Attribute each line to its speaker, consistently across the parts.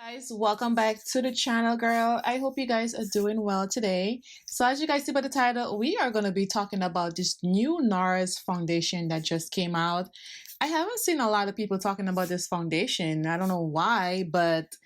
Speaker 1: Guys, welcome back to the channel, girl. I hope you guys are doing well today. So as you guys see by the title, we are going to be talking about this new Nars foundation that just came out. I haven't seen a lot of people talking about this foundation. I don't know why, but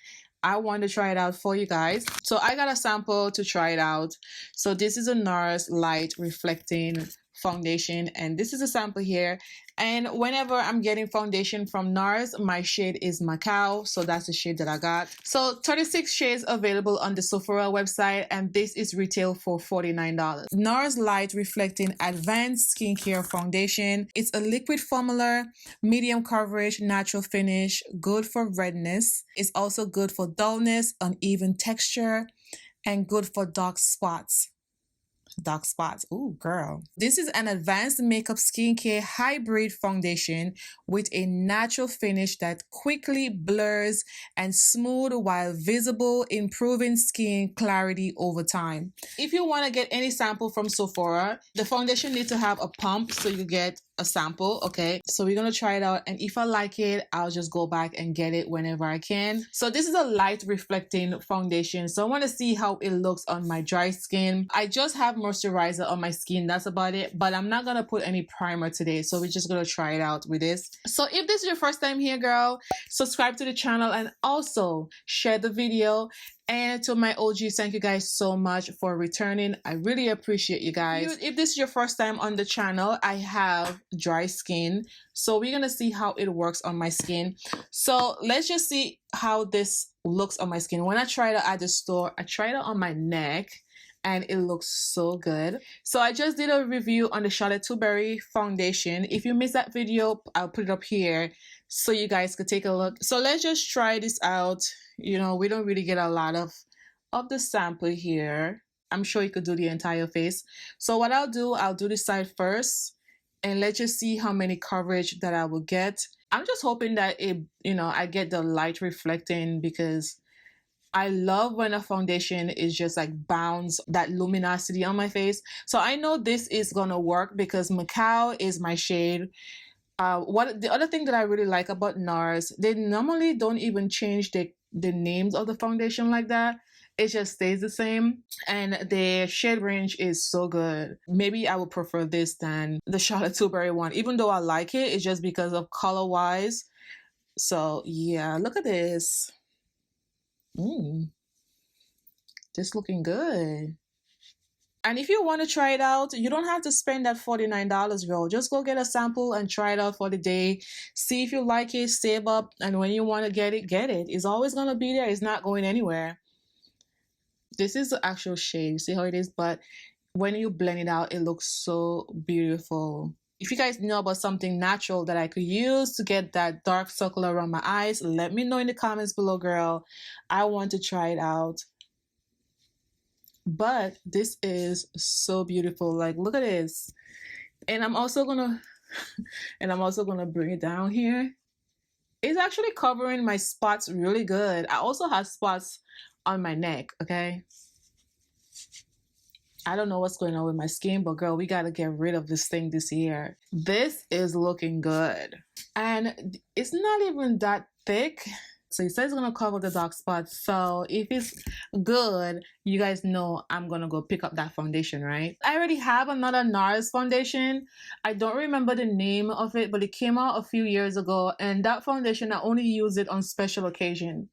Speaker 1: I want to try it out for you guys. So I got a sample to try it out. So this is a Nars light reflecting foundation, and this is a sample here. And whenever I'm getting foundation from Nars, my shade is Macao, so that's the shade that I got. So 36 shades available on the Sephora website, and this is retail for $49. Nars Light Reflecting Advanced Skincare Foundation. It's a liquid formula, medium coverage, natural finish, good for redness. It's also good for dullness, uneven texture, and good for dark spots. Ooh, girl. This is an advanced makeup skincare hybrid foundation with a natural finish that quickly blurs and smooth while visible, improving skin clarity over time. If you want to get any sample from Sephora, the foundation needs to have a pump so you get a sample. Okay, so we're gonna try it out, and if I like it, I'll just go back and get it whenever I can. So this is a light reflecting foundation, so I want to see how it looks on my dry skin. I just have moisturizer on my skin, that's about it, but I'm not gonna put any primer today, so we're just gonna try it out with this. So if this is your first time here, girl, subscribe to the channel and also share the video. And to my OGs, thank you guys so much for returning. I really appreciate you guys. If this is your first time on the channel, I have dry skin, so we're gonna see how it works on my skin. So let's just see how this looks on my skin. When I tried it at the store, I tried it on my neck and it looks so good. So I just did a review on the Tilbury foundation. If you missed that video, I'll put it up here so you guys could take a look. So let's just try this out. You know, we don't really get a lot of the sample here. I'm sure you could do the entire face. So what I'll do this side first, and let's just see how many coverage that I will get. I'm just hoping that it, you know, I get the light reflecting, because I love when a foundation is just like bounce that luminosity on my face. So I know this is gonna work because Macao is my shade. The other thing that I really like about Nars, they normally don't even change the names of the foundation like that. It just stays the same, and the shade range is so good. Maybe I would prefer this than the Tilbury one, even though I like it. It's just because of color wise. So yeah, look at this. This looking good. And if you want to try it out, you don't have to spend that $49, girl. Just go get a sample and try it out for the day. See if you like it, save up, and when you want to get it, get it. It's always going to be there. It's not going anywhere. This is the actual shade. See how it is? But when you blend it out, it looks so beautiful. If you guys know about something natural that I could use to get that dark circle around my eyes, let me know in the comments below, girl. I want to try it out. But this is so beautiful. Like, look at this. And I'm also gonna bring it down here. It's actually covering my spots really good. I also have spots on my neck. Okay, I don't know what's going on with my skin, but girl, we gotta get rid of this thing this year. This is looking good, and it's not even that thick. So it says it's gonna cover the dark spots. So if it's good, you guys know I'm gonna go pick up that foundation, right? I already have another Nars foundation. I don't remember the name of it, but it came out a few years ago, and that foundation, I only use it on special occasion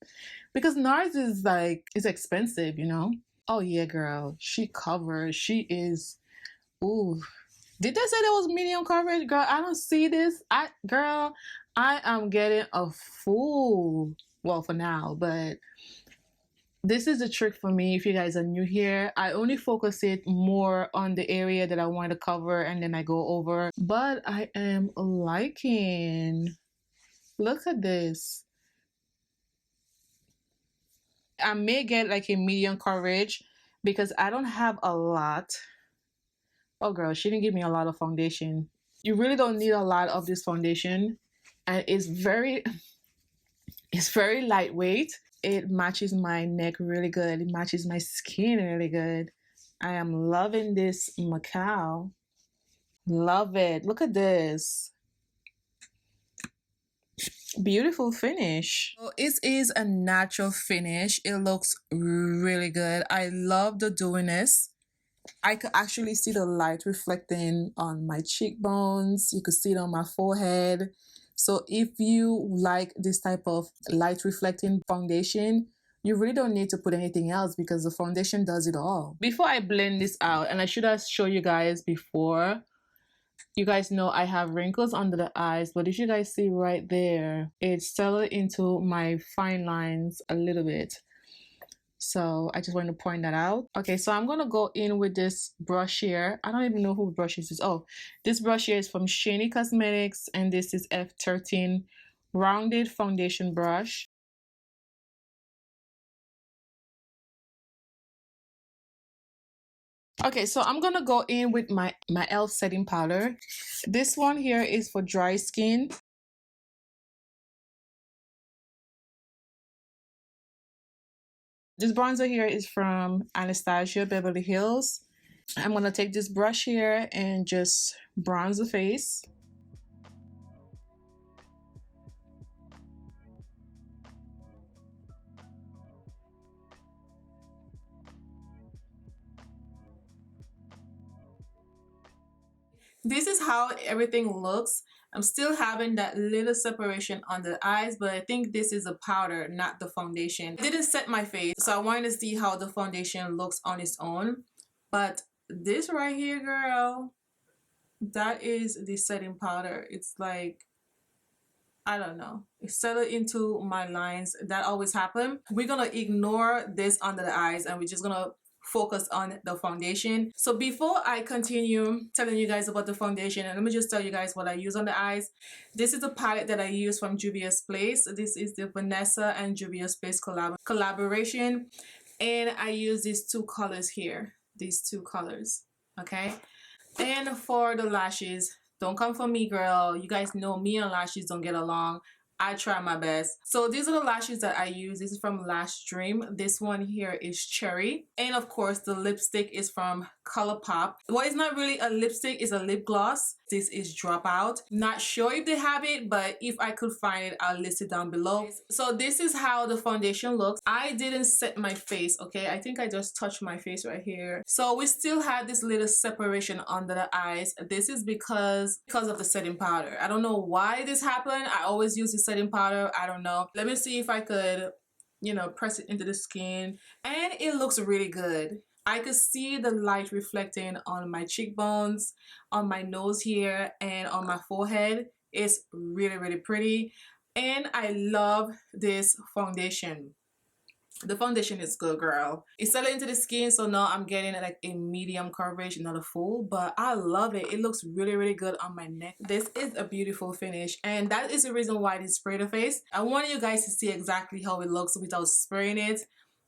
Speaker 1: because Nars is like, it's expensive, you know? Oh yeah, girl, she covers. She is, ooh. Did they say there was medium coverage? Girl, I don't see this. Girl, I am getting a full, well, for now, but this is a trick for me. If you guys are new here, I only focus it more on the area that I want to cover, and then I go over. But I am liking, look at this. I may get like a medium coverage because I don't have a lot. Oh girl, she didn't give me a lot of foundation. You really don't need a lot of this foundation, and it's very lightweight. It matches my neck really good. It matches my skin really good. I am loving this Macao. Love it. Look at this. Beautiful finish. So it is a natural finish. It looks really good. I love the dewiness. I could actually see the light reflecting on my cheekbones. You could see it on my forehead. So if you like this type of light reflecting foundation, you really don't need to put anything else because the foundation does it all. Before I blend this out, and I should have shown you guys before, you guys know I have wrinkles under the eyes, but if you guys see right there, it's settled into my fine lines a little bit. So I just want to point that out. Okay, so I'm going to go in with this brush here. I don't even know who brush this is. Oh, this brush here is from Shani Cosmetics, and this is F13 rounded foundation brush. Okay, so I'm gonna go in with my e.l.f. setting powder. This one here is for dry skin. This bronzer here is from Anastasia Beverly Hills. I'm gonna take this brush here and just bronze the face. This is how everything looks. I'm still having that little separation on the eyes, but I think this is a powder, not the foundation. I didn't set my face, so I wanted to see how the foundation looks on its own. But this right here, girl, that is the setting powder. It's like, I don't know, it's settled into my lines. That always happen. We're gonna ignore this under the eyes and we're just gonna focus on the foundation. So before I continue telling you guys about the foundation, and let me just tell you guys what I use on the eyes. This is the palette that I use from Juvia's Place. This is the Vanessa and Juvia's Place collaboration, and I use these two colors here, these two colors, okay? And for the lashes, don't come for me, girl. You guys know me and lashes don't get along. I try my best. So these are the lashes that I use. This is from Lash Dream. This one here is Cherry. And of course, the lipstick is from Colourpop. What is not really a lipstick is a lip gloss. This is Dropout. Not sure if they have it, but if I could find it, I'll list it down below. So this is how the foundation looks. I didn't set my face, okay? I think I just touched my face right here. So we still have this little separation under the eyes. This is because of the setting powder. I don't know why this happened. I always use the setting powder. I don't know. Let me see if I could, you know, press it into the skin. And it looks really good. I could see the light reflecting on my cheekbones, on my nose here, and on my forehead. It's really, really pretty. And I love this foundation. The foundation is good, girl. It's settled into the skin, so now I'm getting like a medium coverage, not a full, but I love it. It looks really, really good on my neck. This is a beautiful finish, and that is the reason why I did spray the face. I want you guys to see exactly how it looks without spraying it,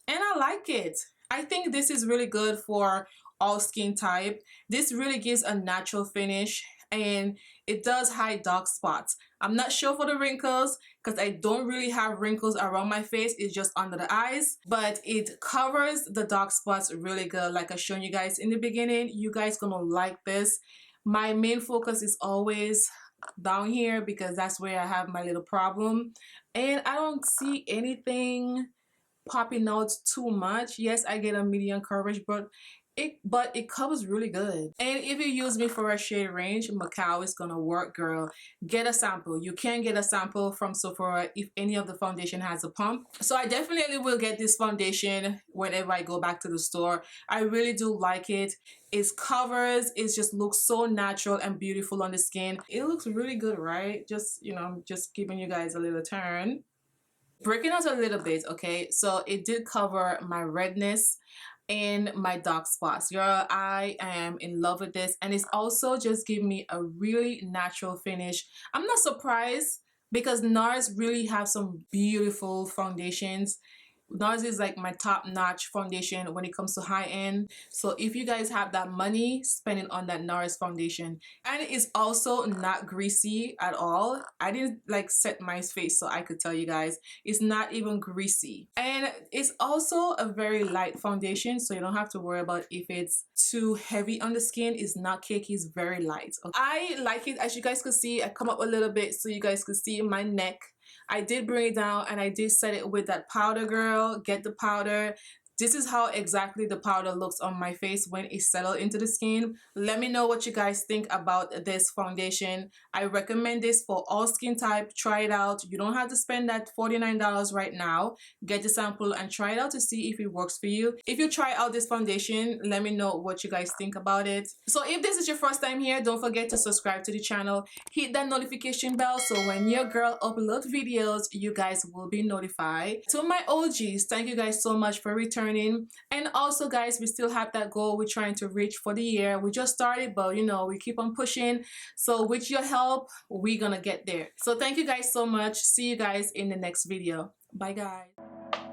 Speaker 1: and I like it. I think this is really good for all skin type. This really gives a natural finish, and it does hide dark spots. I'm not sure for the wrinkles because I don't really have wrinkles around my face. It's just under the eyes, but it covers the dark spots really good. Like I showed you guys in the beginning, you guys gonna like this. My main focus is always down here because that's where I have my little problem, and I don't see anything popping out too much. Yes, I get a medium coverage, but it covers really good. And if you use me for a shade range, Macao is gonna work, girl. Get a sample. You can get a sample from Sephora if any of the foundation has a pump. So I definitely will get this foundation whenever I go back to the store. I really do like it. It covers, it just looks so natural and beautiful on the skin. It looks really good, right? Just, you know, just giving you guys a little turn. Breaking out a little bit, okay? So it did cover my redness and my dark spots. Girl, I am in love with this, and it's also just giving me a really natural finish. I'm not surprised because Nars really have some beautiful foundations. Nars is like my top-notch foundation when it comes to high-end. So if you guys have that money, spend it on that Nars foundation. And it's also not greasy at all. I didn't like set my face so I could tell you guys. It's not even greasy. And it's also a very light foundation, so you don't have to worry about if it's too heavy on the skin. It's not cakey, it's very light. Okay? I like it. As you guys could see, I come up a little bit so you guys could see my neck. I did bring it down and I did set it with that powder, girl. Get the powder. This is how exactly the powder looks on my face when it settles into the skin. Let me know what you guys think about this foundation. I recommend this for all skin type. Try it out. You don't have to spend that $49 right now. Get the sample and try it out to see if it works for you. If you try out this foundation, let me know what you guys think about it. So if this is your first time here, don't forget to subscribe to the channel. Hit that notification bell so when your girl uploads videos, you guys will be notified. To my OGs, thank you guys so much for returning. And also, guys, we still have that goal we're trying to reach for the year. We just started, but you know, we keep on pushing. So with your help, we're gonna get there. So thank you guys so much. See you guys in the next video. Bye, guys.